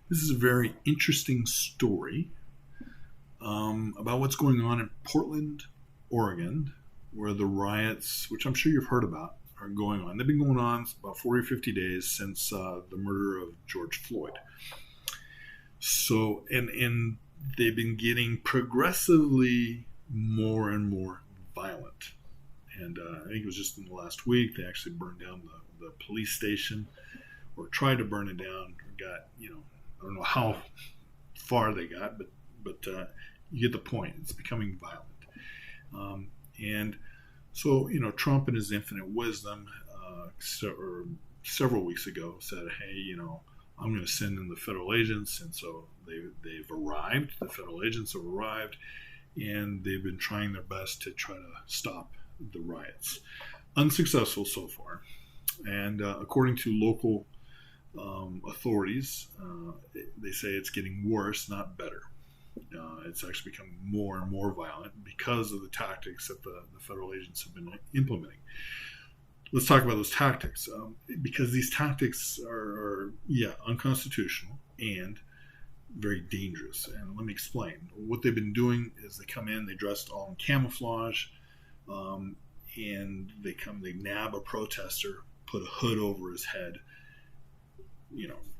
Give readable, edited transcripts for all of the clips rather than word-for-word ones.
This is a very interesting story about what's going on in Portland, Oregon, where the riots, which I'm sure you've heard about, are going on. They've been going on about 40 or 50 days since the murder of George Floyd. So, and they've been getting progressively more and more violent. And I think it was just in the last week they actually burned down the police station, or tried to burn it down, or got, I don't know how far they got, but you get the point. It's becoming violent. And so, Trump in his infinite wisdom, several weeks ago said, hey, I'm going to send in the federal agents. And so they've arrived. The federal agents have arrived, and they've been trying their best to try to stop the riots. Unsuccessful so far. And according to local authorities, they say it's getting worse, not better. It's actually becoming more and more violent because of the tactics that the federal agents have been implementing. Let's talk about those tactics, because these tactics are unconstitutional and very dangerous. And let me explain. What they've been doing is they come in, they dressed all in camouflage, and they nab a protester, put a hood over his head,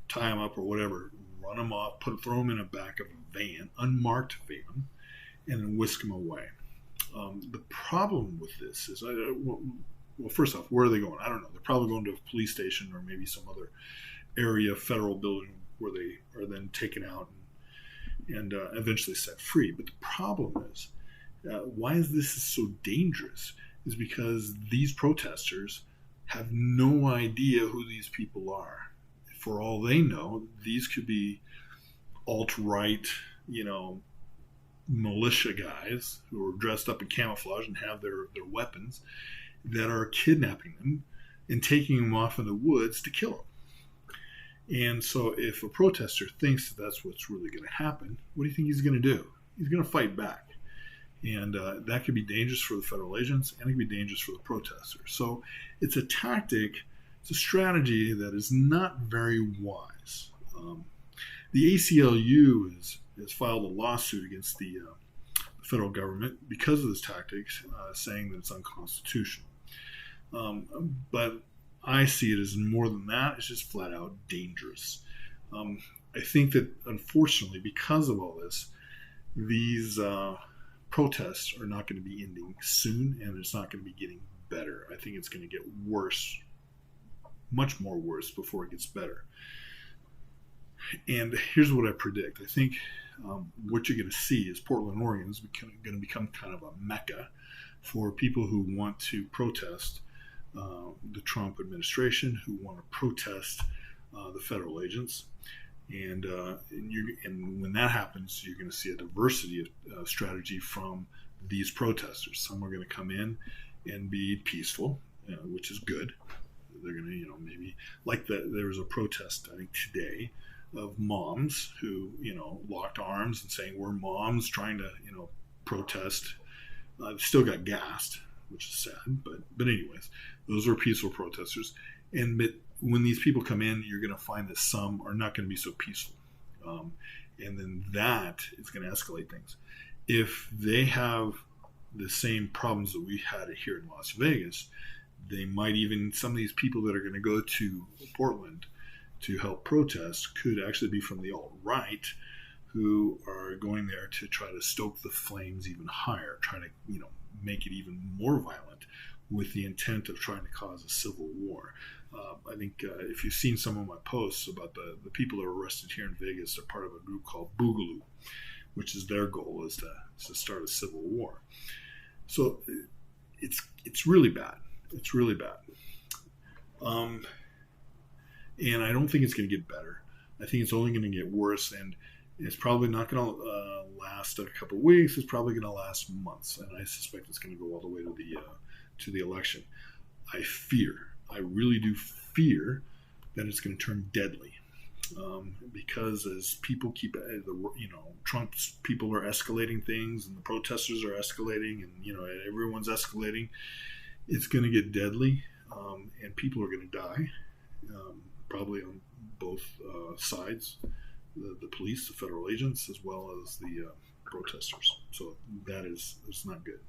tie him up or whatever, run him off, throw him in the back of a van, unmarked van, and then whisk him away. The problem with this is, well, first off, where are they going? I don't know. They're probably going to a police station or maybe some other area, federal building, where they are then taken out and eventually set free. But the problem is, why is this so dangerous? Is because these protesters have no idea who these people are. For all they know, these could be alt-right, militia guys who are dressed up in camouflage and have their weapons, that are kidnapping them and taking them off in the woods to kill them. And so if a protester thinks that's what's really going to happen, what do you think he's going to do? He's going to fight back. And that could be dangerous for the federal agents, and it could be dangerous for the protesters. So it's a tactic, it's a strategy that is not very wise. The ACLU has filed a lawsuit against the federal government because of this tactics, saying that it's unconstitutional. But I see it as more than that. It's just flat out dangerous. I think that, unfortunately, because of all this, these protests are not going to be ending soon, and it's not going to be getting better. I think it's going to get worse, much more worse, before it gets better. And here's what I predict. I think what you're going to see is Portland, Oregon is going to become kind of a mecca for people who want to protest the Trump administration, who want to protest the federal agents. And when that happens, you're going to see a diversity of strategy from these protesters. Some are going to come in and be peaceful, which is good. They're going to, maybe there was a protest, I think, today of moms who, locked arms and saying we're moms, trying to, protest. Still got gassed, which is sad. But anyways, those are peaceful protesters. But when these people come in, you're going to find that some are not going to be so peaceful. And then that is going to escalate things. If they have the same problems that we had here in Las Vegas, they might even, some of these people that are going to go to Portland to help protest could actually be from the alt-right, who are going there to try to stoke the flames even higher, trying to, make it even more violent with the intent of trying to cause a civil war. I think if you've seen some of my posts about the people that were arrested here in Vegas, they're part of a group called Boogaloo, which is their goal is to start a civil war. So it's really bad. It's really bad. And I don't think it's going to get better. I think it's only going to get worse, and it's probably not going to last a couple of weeks. It's probably going to last months, and I suspect it's going to go all the way to the election. I really do fear that it's going to turn deadly, because as people keep, Trump's people are escalating things, and the protesters are escalating, and everyone's escalating. It's going to get deadly, and people are going to die, probably on both sides. the police, the federal agents, as well as the protesters. So it's not good.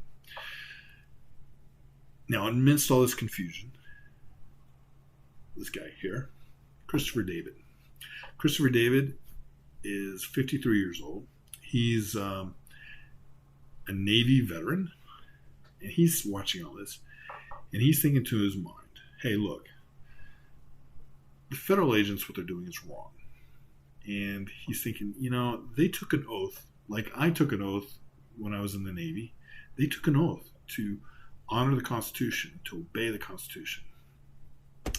Now, amidst all this confusion, this guy here, Christopher David. Christopher David is 53 years old. He's a Navy veteran, and he's watching all this, and he's thinking to his mind, hey, look, the federal agents, what they're doing is wrong. And he's thinking, they took an oath, like I took an oath when I was in the Navy. They took an oath to honor the Constitution, to obey the Constitution. And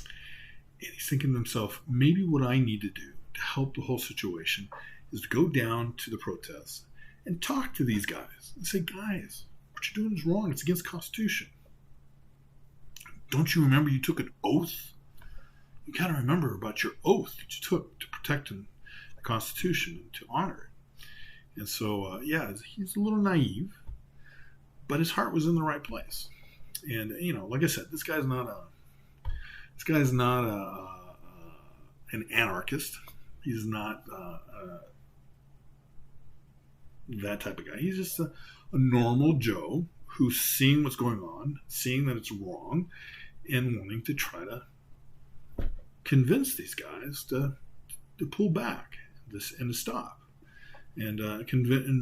he's thinking to himself, maybe what I need to do to help the whole situation is to go down to the protests and talk to these guys and say, guys, what you're doing is wrong. It's against the Constitution. Don't you remember you took an oath? You got to remember about your oath that you took to protect the Constitution and to honor it. And so, he's a little naive, but his heart was in the right place. And, like I said, this guy's not an anarchist. He's not that type of guy. He's just a normal Joe who's seeing what's going on, seeing that it's wrong, and wanting to try to convince these guys to pull back and to stop, and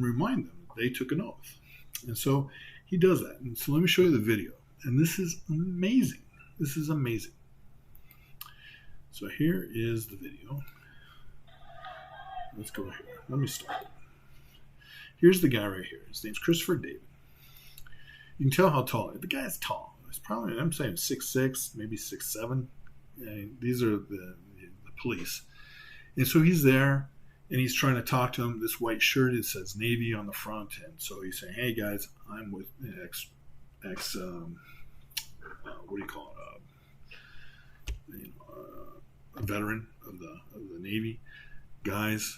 remind them that they took an oath. And so he does that. And so let me show you the video. And this is amazing. This is amazing. So here is the video. Let's go here. Let me start it. Here's the guy right here. His name's Christopher David. You can tell how tall. The guy's tall. He's probably, I'm saying 6'6", maybe 6'7". These are the police. And so he's there, and he's trying to talk to him. This white shirt, it says Navy on the front. And so he's saying, hey, guys, I'm with what do you call it? A veteran of the Navy. Guys,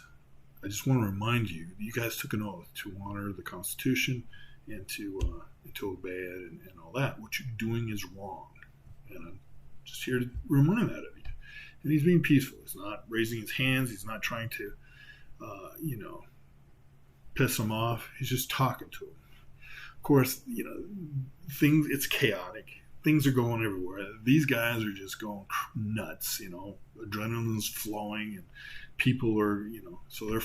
I just want to remind you, you guys took an oath to honor the Constitution and to obey it and all that. What you're doing is wrong. And I'm just here to remind that of you. And he's being peaceful. He's not raising his hands. He's not trying to, piss him off. He's just talking to him. Of course, it's chaotic. Things are going everywhere. These guys are just going nuts, adrenaline's flowing, and people are, so they're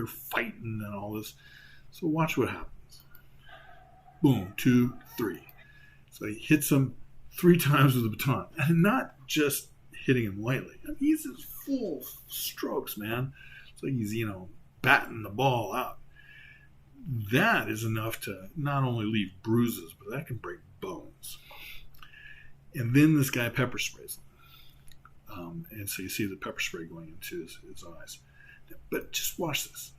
fighting and all this. So watch what happens. Boom, 2, 3. So he hits him 3 times with the baton, and not just hitting him lightly. I mean, he's in full strokes, man. It's like he's, batting the ball out. That is enough to not only leave bruises, but that can break bones. And then this guy pepper sprays him. And so you see the pepper spray going into his eyes. But just watch this.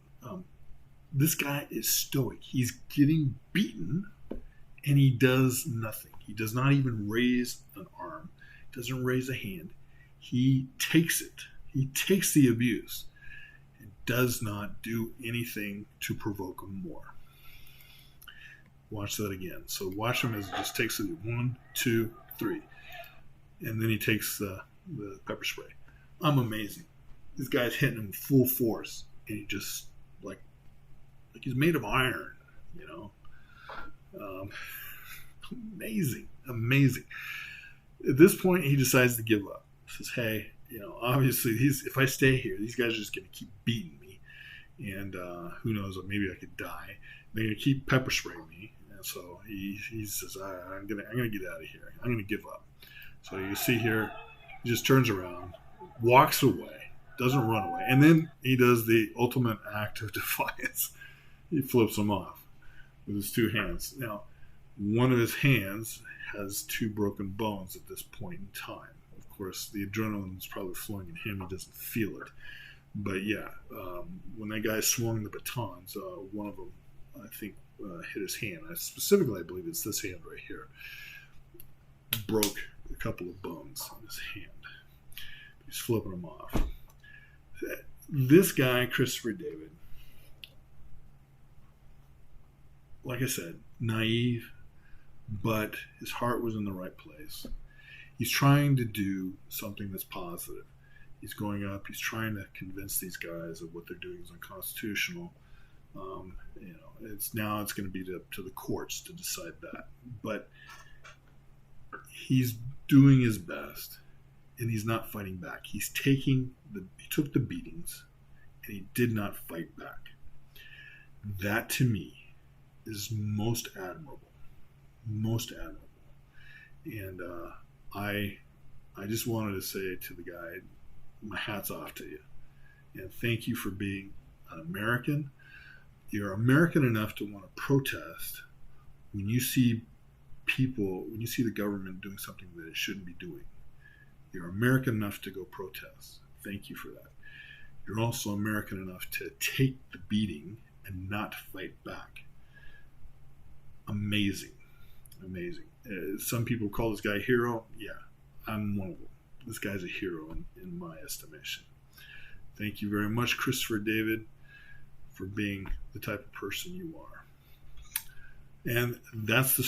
This guy is stoic. He's getting beaten, and he does nothing. He does not even raise an arm. Doesn't raise a hand. He takes it. He takes the abuse and does not do anything to provoke him more. Watch that again. So watch him as he just takes it 1, 2, 3. And then he takes the pepper spray. I'm amazing. This guy's hitting him full force, and he just like he's made of iron, Amazing. At this point, he decides to give up. He says, hey, obviously, if I stay here, these guys are just going to keep beating me. And who knows, maybe I could die. They're going to keep pepper spraying me. And so he says, I'm going to get out of here. I'm going to give up. So you see here, he just turns around, walks away, doesn't run away. And then he does the ultimate act of defiance. He flips him off with his 2 hands. Now, one of his hands has 2 broken bones at this point in time. Of course, the adrenaline is probably flowing in him. He doesn't feel it. But yeah, when that guy swung the batons, one of them, I think, hit his hand. I believe it's this hand right here. Broke a couple of bones on his hand. He's flipping them off. This guy, Christopher David, like I said, naive, but his heart was in the right place. He's trying to do something that's positive. He's going up. He's trying to convince these guys of what they're doing is unconstitutional. It's going to be up to the courts to decide that. But he's doing his best, and he's not fighting back. He took the beatings, and he did not fight back. That to me is most admirable. Most admirable. And I just wanted to say to the guy, my hat's off to you. And thank you for being an American. You're American enough to want to protest when you see the government doing something that it shouldn't be doing. You're American enough to go protest. Thank you for that. You're also American enough to take the beating and not fight back. Amazing. Amazing. Some people call this guy a hero. Yeah, I'm one of them. This guy's a hero in my estimation. Thank you very much, Christopher David, for being the type of person you are. And that's the